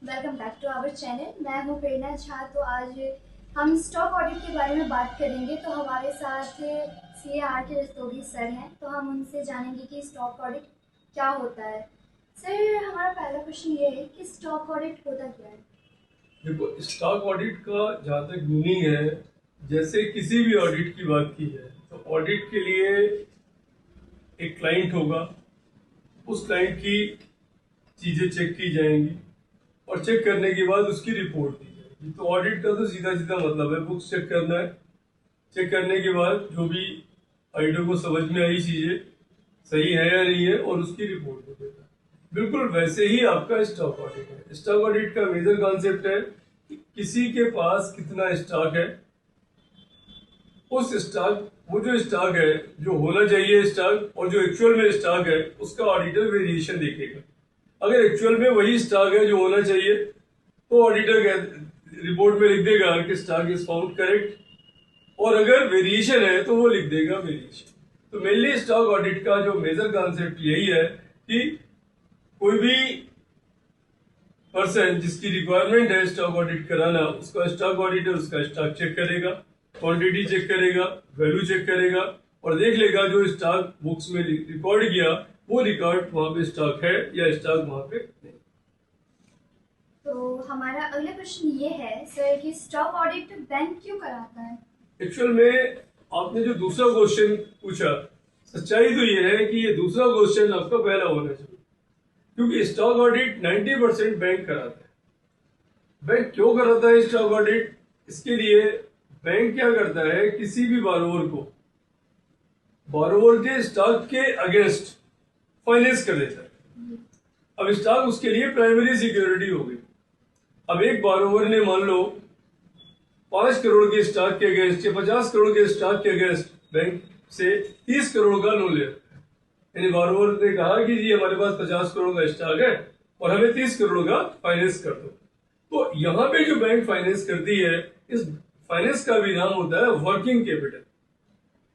Welcome back to our channel. मैं हूं प्रेरणा झा। तो आज हम स्टॉक ऑडिट के बारे में बात करेंगे। तो हमारे साथ सीए आर के रस्तोगी सर हैं, तो हम उनसे जानेंगे कि स्टॉक ऑडिट क्या होता है। सर, हमारा पहला क्वेश्चन ये है कि स्टॉक ऑडिट होता क्या है? देखो, स्टॉक ऑडिट का जहाँ तक मीनिंग है, जैसे किसी भी ऑडिट की बात की है तो ऑडिट के लिए एक क्लाइंट होगा, उस क्लाइंट की चीजें चेक की जाएंगी और चेक करने के बाद उसकी रिपोर्ट दी जाएगी। तो ऑडिट का तो सीधा सीधा मतलब है बुक्स चेक करना है। चेक करने के बाद जो भी ऑडिटर को समझ में आई चीजें सही है या नहीं है और उसकी रिपोर्ट दे देगा। बिल्कुल वैसे ही आपका स्टॉक ऑडिट है। स्टॉक ऑडिट का मेजर कॉन्सेप्ट है कि किसी के पास कितना स्टॉक है, उस स्टॉक वो जो स्टॉक है, जो होना चाहिए स्टॉक और जो एक्चुअल में स्टॉक है, उसका ऑडिटर वेरिएशन देखेगा। अगर एक्चुअल में वही स्टॉक है जो होना चाहिए तो ऑडिटर रिपोर्ट में लिख देगा कि स्टॉक इज फाउंड करेक्ट, और अगर वेरिएशन है तो वो लिख देगा वेरिएशन। तो मेनली स्टॉक ऑडिट का जो मेजर कॉन्सेप्ट यही है कि कोई भी पर्सन जिसकी रिक्वायरमेंट है स्टॉक ऑडिट कराना, उसका स्टॉक ऑडिटर उसका स्टॉक चेक करेगा, क्वांटिटी चेक करेगा, वैल्यू चेक करेगा और देख लेगा जो स्टॉक बुक्स में रिकॉर्ड किया वो रिकॉर्ड वहां पे स्टॉक है या स्टॉक वहां पे नहीं। तो हमारा अगला क्वेश्चन ये है सर कि स्टॉक ऑडिट बैंक क्यों कराता है? एक्चुअल में आपने जो दूसरा क्वेश्चन पूछा, सच्चाई तो ये है कि ये दूसरा क्वेश्चन आपका पहला होना चाहिए, क्योंकि स्टॉक ऑडिट 90% बैंक कराता है। बैंक क्यों कराता है स्टॉक ऑडिट? इसके लिए बैंक क्या करता है, किसी भी बारोवर के स्टॉक के अगेंस्ट फाइनेंस कर देता है। अब स्टॉक उसके लिए प्राइमरी सिक्योरिटी हो गई। अब एक बारोवर ने मान लो 5 करोड़ के स्टॉक के अगेंस्ट या 50 करोड़ के स्टॉक के अगेंस्ट बैंक से 30 करोड़ का लोन लिया, यानी बारोवर ने कहा कि जी हमारे पास 50 करोड़ का स्टॉक है और हमें 30 करोड़ का फाइनेंस कर दो। तो यहाँ पे जो बैंक फाइनेंस करती है, इस फाइनेंस का भी नाम होता है वर्किंग कैपिटल,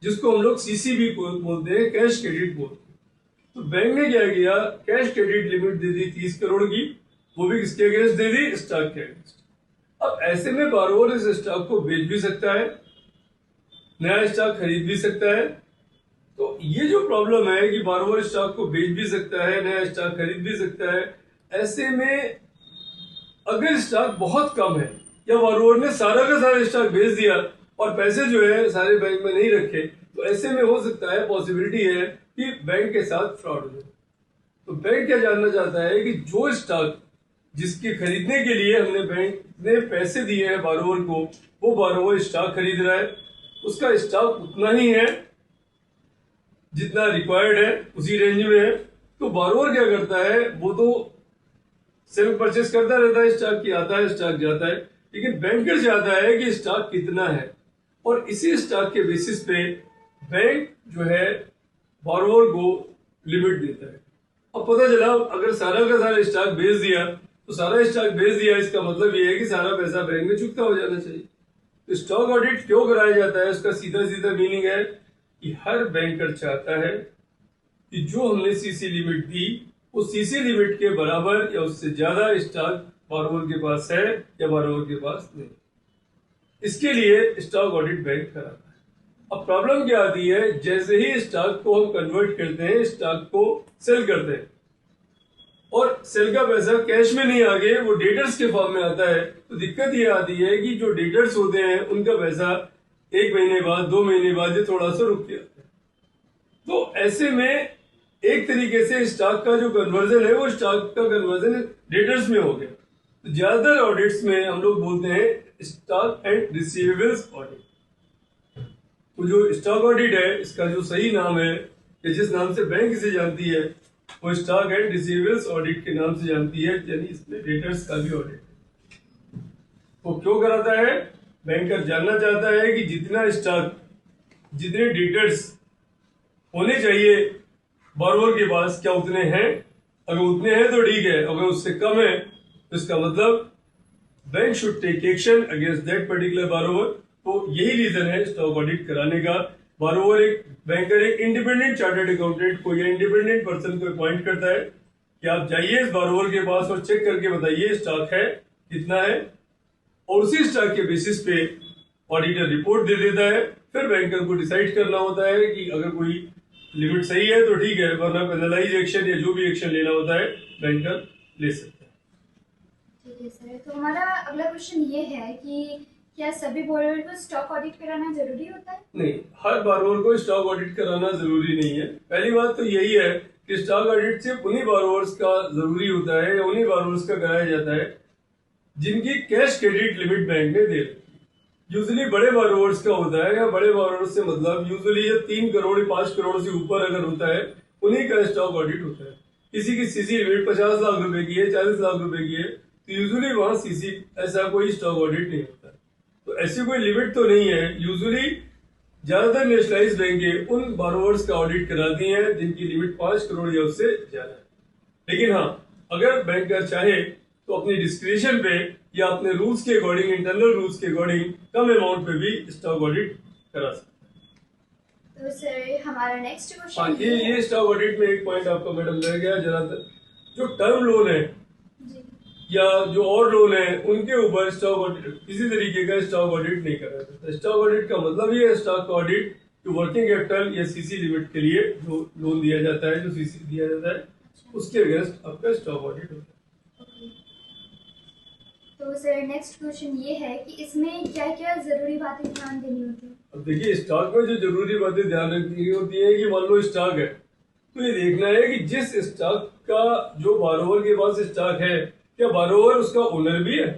जिसको हम लोग सीसीबी बोलते हैं, कैश क्रेडिट बोलते हैं। तो बैंक ने क्या किया, कैश क्रेडिट लिमिट दे दी 30 करोड़ की, वो भी किसके अगेंस्ट दे दी, स्टॉक के अगेंस्ट। अब ऐसे में बारोवर इस स्टॉक को बेच भी सकता है, नया स्टॉक खरीद भी सकता है। तो ये जो प्रॉब्लम है कि बारोवर स्टॉक को बेच भी सकता है, नया स्टॉक खरीद भी सकता है, ऐसे में अगर स्टॉक बहुत कम है या बारोवर ने सारा का सारा स्टॉक बेच दिया और पैसे जो है सारे बैंक में नहीं रखे, तो ऐसे में हो सकता है, पॉसिबिलिटी है कि बैंक के साथ फ्रॉड हो जाए। तो बैंक क्या जानना चाहता है कि जो स्टॉक जिसके खरीदने के लिए हमने बैंक ने पैसे दिए हैं बारोवर को, वो बारोवर स्टॉक खरीद रहा है, उसका स्टॉक उतना ही है जितना रिक्वायर्ड है, उसी रेंज में है। तो बारोवर क्या करता है, वो तो सेल्फ परचेस करता रहता है, स्टॉक की आता है स्टॉक जाता है, लेकिन बैंकर चाहता है कि स्टॉक कितना है और इसी स्टॉक के बेसिस पे बैंक जो है बारोवर को लिमिट देता है। अब पता चला अगर सारा का सारा स्टॉक बेच दिया, तो सारा स्टॉक बेच दिया, इसका मतलब ये है कि सारा पैसा बैंक में चुकता हो जाना चाहिए। तो स्टॉक ऑडिट क्यों कराया जाता है, उसका सीधा सीधा मीनिंग है कि हर बैंकर चाहता है कि जो हमने सीसी लिमिट दी, उस सीसी लिमिट के बराबर या उससे ज्यादा स्टॉक बारोवर के पास है या बारोवर के पास नहीं। इसके लिए स्टॉक ऑडिट बैंक कराता है। अब प्रॉब्लम क्या आती है, जैसे ही स्टॉक को हम कन्वर्ट करते हैं, स्टॉक को सेल करते हैं और सेल का पैसा कैश में नहीं आगे वो डेटर्स के फॉर्म में आता है, तो दिक्कत ये आती है कि जो डेटर्स होते हैं उनका पैसा 1 महीने बाद, 2 महीने बाद ये थोड़ा सा रुक जाता है। तो ऐसे में एक तरीके से स्टॉक का जो कन्वर्जन है, वो स्टॉक का कन्वर्जन डेटर्स में हो गया। तो ज्यादातर ऑडिट्स में हम लोग बोलते हैं स्टॉक एंड रिसीवेबल्स ऑडिट। तो जो स्टॉक ऑडिट है, इसका जो सही नाम है या जिस नाम से बैंक इसे जानती है, वो स्टॉक एंड रिसीवेबल्स ऑडिट के नाम से जानती है, यानी इसमें डेटर्स का भी ऑडिट है। वो क्यों कराता है, बैंकर जानना चाहता है कि जितना स्टॉक, जितने डेटर्स होने चाहिए बारोवर के पास, क्या उतने हैं। अगर उतने हैं तो ठीक है, अगर उससे कम है तो इसका मतलब bank should take action against that particular borrower. तो यही रीजन है स्टॉक ऑडिट कराने का। बारोवर एक बैंकर एक इंडिपेंडेंट चार्टर्ड अकाउंटेंट को या इंडिपेंडेंट पर्सन को अपॉइंट करता है कि आप जाइए इस बारोवर के पास और चेक करके बताइए स्टॉक है कितना है, और उसी स्टॉक के बेसिस पे ऑडिटर रिपोर्ट दे देता है। फिर बैंकर को डिसाइड करना होता है कि अगर कोई लिमिट सही है तो ठीक है, वरना पेनलाइज एक्शन या जो भी एक्शन लेना होता है बैंकर ले सकता है। ठीक है सर, तो हमारा अगला क्वेश्चन ये है कि क्या सभी बोरोवर को स्टॉक ऑडिट कराना जरूरी होता है? नहीं, हर बारोवर को स्टॉक ऑडिट कराना जरूरी नहीं है। पहली बात तो यही है कि स्टॉक ऑडिट सिर्फ उन्हीं बारोवर्स का जरूरी होता है या उन्हीं बारोवर्स का कराया जाता है जिनकी कैश क्रेडिट लिमिट बैंक ने दे रखी है। यूजुअली बड़े बारोवर्स का होता है, या बड़े बारोवर्स से मतलब यूजुअली ये 3 करोड़ 5 करोड़ से ऊपर अगर होता है उन्हीं का स्टॉक ऑडिट होता है। किसी की सीसी लिमिट 50 लाख रुपए की है, 40 लाख रुपए की है, तो यूजुअली वहां सीसी ऐसा कोई स्टॉक ऑडिट नहीं होता है। तो ऐसी कोई लिमिट तो नहीं है। यूजुअली ज्यादातर नेशनलाइज बैंकें उन बारोवर्स का ऑडिट कराती हैं जिनकी लिमिट 5 करोड़ या उससे ज्यादा है। लेकिन हाँ, अगर बैंकर चाहे तो अपनी डिस्क्रिप्शन पे या अपने रूल्स के अकॉर्डिंग, इंटरनल रूल्स के अकॉर्डिंग कम अमाउंट पे भी स्टॉक ऑडिट करा सकते तो सर हमारा नेक्स्ट हैं। हाँ, क्वेश्चन ये स्टॉक ऑडिट में एक पॉइंट आपका मैडम रह गया जरा, जो टर्म लोन है जी, या जो और लोन है उनके ऊपर स्टॉक ऑडिट, किसी तरीके का स्टॉक ऑडिट नहीं करा जाता। स्टॉक ऑडिट का मतलब ये है स्टॉक ऑडिट जो वर्किंग कैपिटल या सीसी लिमिट के लिए जो लोन दिया जाता है, जो सीसी दिया जाता है, उसके अगेंस्ट आपका स्टॉक ऑडिट होता है। तो सर नेक्स्ट क्वेश्चन ये है कि इसमें क्या क्या जरूरी बातें ध्यान देनी होती है? अब देखिए, स्टॉक में जो जरूरी बातें ध्यान रखनी होती है कि मान लो स्टॉक है तो ये देखना है कि जिस स्टॉक का जो बारोवर के पास स्टॉक है, क्या बारोवर उसका ओनर भी है।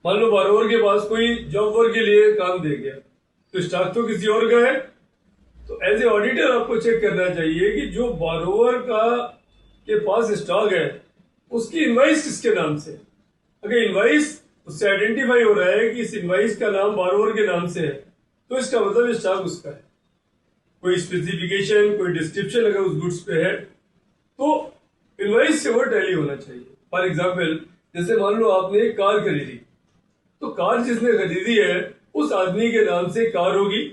मान लो बारोवर के पास कोई जॉब वर्क के लिए काम दे गया तो स्टॉक तो किसी और का है, तो एज ए ऑडिटर आपको चेक करना चाहिए कि जो बारोवर का के पास स्टॉक है उसकी इनवाइस किसके नाम से। अगर इनवाइस उससे आइडेंटिफाई हो रहा है कि इस इनवाइस का नाम बारोवर के नाम से है तो इसका मतलब स्टॉक उसका है। कोई स्पेसिफिकेशन, कोई डिस्क्रिप्शन अगर उस गुड्स पे है तो इनवाइस से वो टैली होना चाहिए। फॉर एग्जाम्पल, जैसे मान लो आपने एक कार खरीदी, तो कार जिसने खरीदी है उस आदमी के नाम से कार होगी,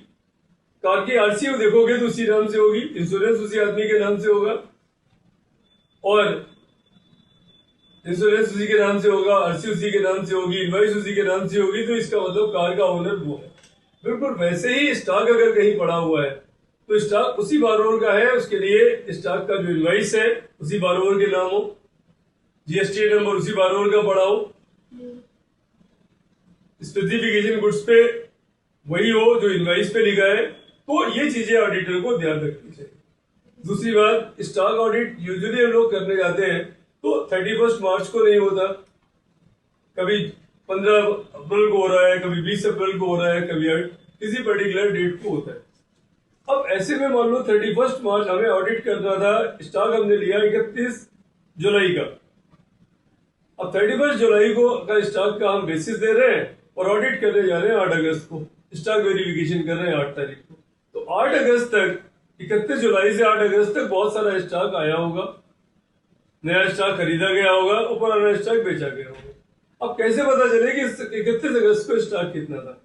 कार की आरसी देखोगे तो उसी नाम से होगी, इंश्योरेंस उसी आदमी के नाम से होगा, और इंश्योरेंस उसी के नाम से होगा, आरसी उसी के नाम से होगी, इनवाइस उसी के नाम से होगी, तो इसका मतलब कार का ओनर वो है। बिल्कुल वैसे ही स्टॉक अगर कहीं पड़ा हुआ है तो स्टॉक उसी बारोवर का है, उसके लिए स्टॉक का जो इनवाइस है उसी बारोवर के नाम हो, जीएसटी नंबर उसी बारोवर का पड़ा हो, स्पेसिफिकेशन गुड्स पे वही हो जो इनवाइस पे लिखा है, तो ये चीजें ऑडिटर को ध्यान रखनी चाहिए। दूसरी बात, स्टॉक ऑडिट यूजुअली हम लोग करने जाते हैं तो 31 मार्च को नहीं होता, कभी 15 अप्रैल को हो रहा है, कभी 20 अप्रैल को हो रहा है, कभी किसी पर्टिकुलर डेट को होता है। अब ऐसे में मान लो 31 मार्च हमें ऑडिट करना था, स्टॉक हमने लिया 31 जुलाई का। अब 31 जुलाई को का स्टॉक का हम बेसिस दे रहे हैं और ऑडिट करने जा रहे हैं 8 अगस्त को, स्टॉक वेरिफिकेशन कर रहे हैं 8 तारीख को। तो 8 अगस्त तक, 31 जुलाई से 8 अगस्त तक बहुत सारा स्टॉक आया होगा, नया स्टॉक खरीदा गया होगा और पुराना स्टॉक बेचा गया होगा। अब कैसे पता चले कि 31 अगस्त को स्टॉक कितना था?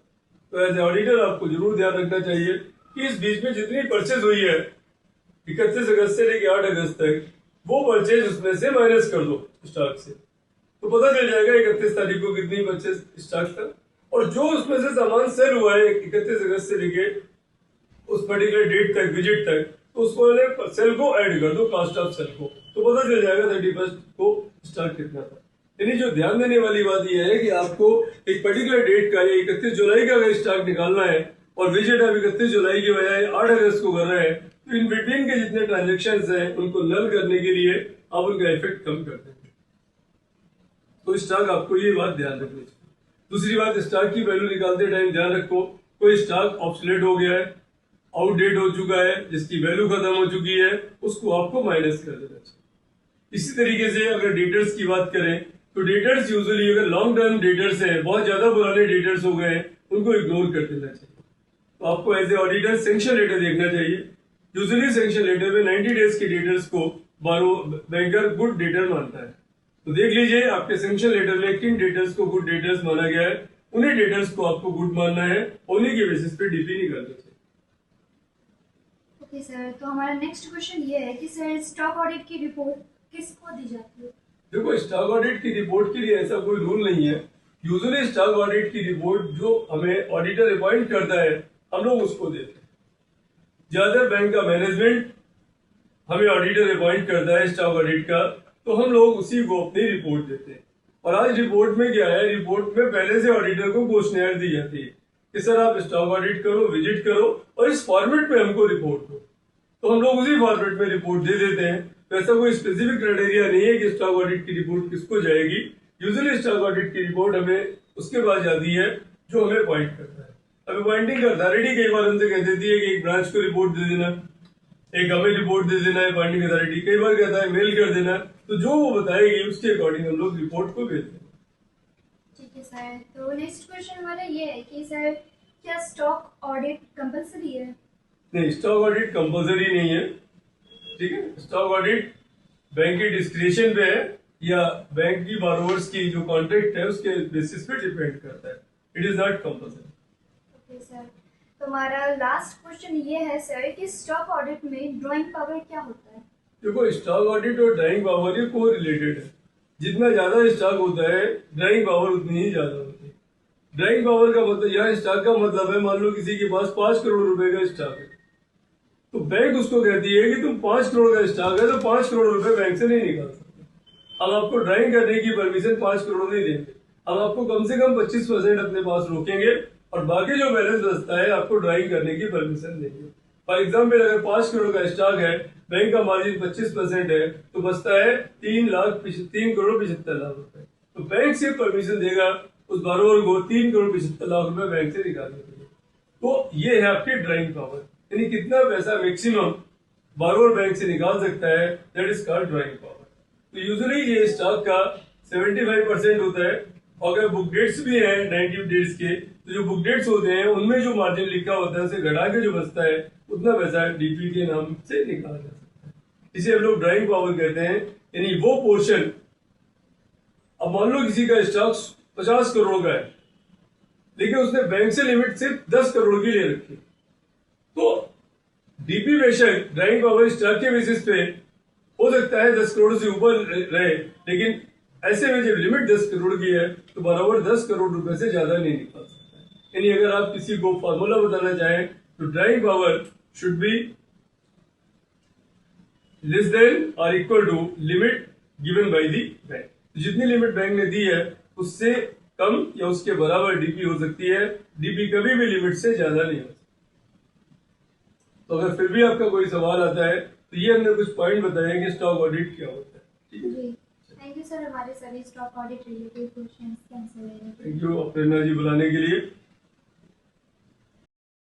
तो एज ऑडिटर आपको जरूर ध्यान रखना चाहिए कि इस बीच में जितनी परचेज हुई है 31 अगस्त से लेकर 8 अगस्त तक, वो परचेज उसमें से माइनस कर दो स्टॉक से, तो पता चल जाएगा 31 तारीख को कितनी परचेज स्टॉक था। और जो उसमें से सामान सेल हुआ है 31 अगस्त से लेके उस पर्टिकुलर डेट तक, विजिट तक, तो उसको सेल को ऐड कर दो, कॉस्ट ऑफ सेल को, तो पता चल जाएगा 31 को स्टॉक कितना था। यानी जो ध्यान देने वाली बात यह है कि आपको एक पर्टिकुलर डेट का या 31 जुलाई का अगर स्टॉक निकालना है और विजिट आप 31 जुलाई की बजाय 8 अगस्त को कर रहे हैं, तो इन बिटवीन के जितने ट्रांजेक्शन हैं उनको नल करने के लिए आप उनका इफेक्ट कम कर देंगे। तो स्टॉक आपको ये बात ध्यान रखनी चाहिए। दूसरी बात, स्टॉक की वैल्यू निकालते टाइम ध्यान रखो कोई स्टॉक ऑब्सोलेट हो गया है, आउटडेट हो चुका है, जिसकी वैल्यू खत्म हो चुकी है, उसको आपको माइनस कर देना चाहिए। इसी तरीके से अगर डेटर्स की बात करें तो डेटर्स यूजुअली अगर लॉन्ग टर्म डेटर्स हैं, बहुत ज्यादा पुराने डेटर्स हो गए हैं, उनको इग्नोर कर देना चाहिए। तो आपको as a auditor sanction letter देखना चाहिए। यूजुअली सैंक्शन लेटर में 90 डेज के डेटर्स को बैंकर गुड डेटर मानता है, तो देख लीजिए आपके सैंक्शन लेटर में किन डेटर्स को गुड डेटर्स माना गया है, उन्हीं डेटर्स को आपको गुड मानना है, उन्हीं के बेसिस पे डीपी नहीं करना चाहिए। ओके सर, तो हमारा नेक्स्ट क्वेश्चन ये है कि सर स्टॉक ऑडिट की रिपोर्ट किसको दी जाती है? देखो, स्टॉक ऑडिट की रिपोर्ट के लिए ऐसा कोई रूल नहीं है। यूजुअली स्टॉक ऑडिट की रिपोर्ट जो हमें ऑडिटर अपॉइंट करता है, हम लोग उसको देते हैं। ज्यादातर बैंक का मैनेजमेंट हमें ऑडिटर अपॉइंट करता है स्टॉक ऑडिट का, तो हम लोग उसी को अपनी रिपोर्ट देते हैं। और आज रिपोर्ट में क्या है, रिपोर्ट में पहले से ऑडिटर को क्वेश्चनर दी जाती है कि सर आप स्टॉक ऑडिट करो, विजिट करो और इस फॉर्मेट में हमको रिपोर्ट दो, तो हम लोग उसी फॉर्मेट में रिपोर्ट दे देते हैं। तो ऐसा कोई स्पेसिफिक क्राइटेरिया नहीं है कि स्टॉक ऑडिट की रिपोर्ट किसको जाएगी। यूजुअली स्टॉक ऑडिट की रिपोर्ट हमें उसके पास जाती है जो हमें अपॉइंट करता है। अब अपॉइंटिंग अथॉरिटी कई बार हमसे कह देती है कि एक ब्रांच को रिपोर्ट दे देना, एक हमें रिपोर्ट दे देना है अपॉइंटिंग अथॉरिटी, कई बार कहता है मेल कर देना। तो जो वो बताएगी उसके अकॉर्डिंग हम लोग रिपोर्ट को भेज देंगे। ठीक है सर, तो नेक्स्ट क्वेश्चन हमारा ये है कि सर क्या स्टॉक ऑडिट कंपलसरी है? नहीं, स्टॉक ऑडिट कंपलसरी नहीं है। ठीक है, स्टॉक ऑडिट बैंक के डिस्क्रिप्शन पे है या बैंक की बारोवर्स की जो कॉन्ट्रैक्ट है उसके बेसिस पे डिपेंड करता है। It is not compulsory. Okay sir, तो हमारा लास्ट क्वेश्चन ये है सर कि स्टॉक ऑडिट में ड्राइंग पावर क्या होता है? देखो, स्टॉक ऑडिट और ड्राइंग पावर ये को रिलेटेड है। जितना ज्यादा स्टॉक होता है ड्राइंग पावर उतनी ही ज्यादा होती है। ड्राइंग पावर का मतलब, यह स्टॉक का मतलब है, मान लो किसी के पास 5 करोड़ रुपए का स्टॉक है, तो बैंक उसको कहती है कि तुम 5 करोड़ का स्टॉक है तो 5 करोड़ रुपए बैंक से नहीं निकाल सकते। अब आपको ड्राइंग करने की परमिशन 5 करोड़ नहीं देंगे। अब आपको कम से कम 25% अपने पास रोकेंगे और बाकी जो बैलेंस बचता है आपको ड्राइंग करने की परमिशन देंगे। फॉर एग्जाम्पल, अगर 5 करोड़ का स्टॉक है, बैंक का मार्जिन 25% है, तो बचता है 3 करोड़ 75 लाख रुपए। तो बैंक से परमिशन देगा उस बारोवर को 3 करोड़ 75 लाख रुपए बैंक से निकालने के लिए। तो ये है आपकी ड्राइंग पावर, यानी कितना पैसा मैक्सिमम बारोवर बैंक से निकाल सकता है, that is called drawing power. तो यूजुअली ये स्टॉक का 75% होता है। अगर बुक डेट्स भी हैं 90 डेट्स के, तो जो बुक डेट्स होते हैं उनमें जो मार्जिन लिखा होता है उसे घटा के जो बचता है उतना पैसा डीपी के नाम से निकाला जा सकता है। इसे हम लोग ड्राइंग पावर कहते हैं, यानी वो पोर्शन। अब मान लो किसी का स्टॉक 50 करोड़ का है, लेकिन उसने बैंक से लिमिट सिर्फ 10 करोड़ की ले रखी, तो डीपी बेशक ड्राइंग पावर स्टॉक के बेसिस पे हो सकता है 10 करोड़ से ऊपर रहे, लेकिन ऐसे में जब लिमिट 10 करोड़ की है तो बराबर 10 करोड़ रुपए से ज्यादा नहीं निकाल सकता। यानी अगर आप किसी को फॉर्मूला बताना चाहें तो drawing power should be less than और equal to limit given by the bank. जितनी लिमिट बैंक ने दी है उससे कम या उसके बराबर डीपी हो सकती है। डीपी कभी भी लिमिट से ज्यादा नहीं हो सकती। तो अगर फिर भी आपका कोई सवाल आता है तो ये हमने कुछ पॉइंट बताए कि स्टॉक ऑडिट क्या होता है। ठीक है जी, थैंक यू सर हमारे सभी स्टॉक ऑडिट रिलेटेड क्वेश्चंस के आंसर देने के लिए। थैंक यू अपर्णा जी बुलाने के लिए।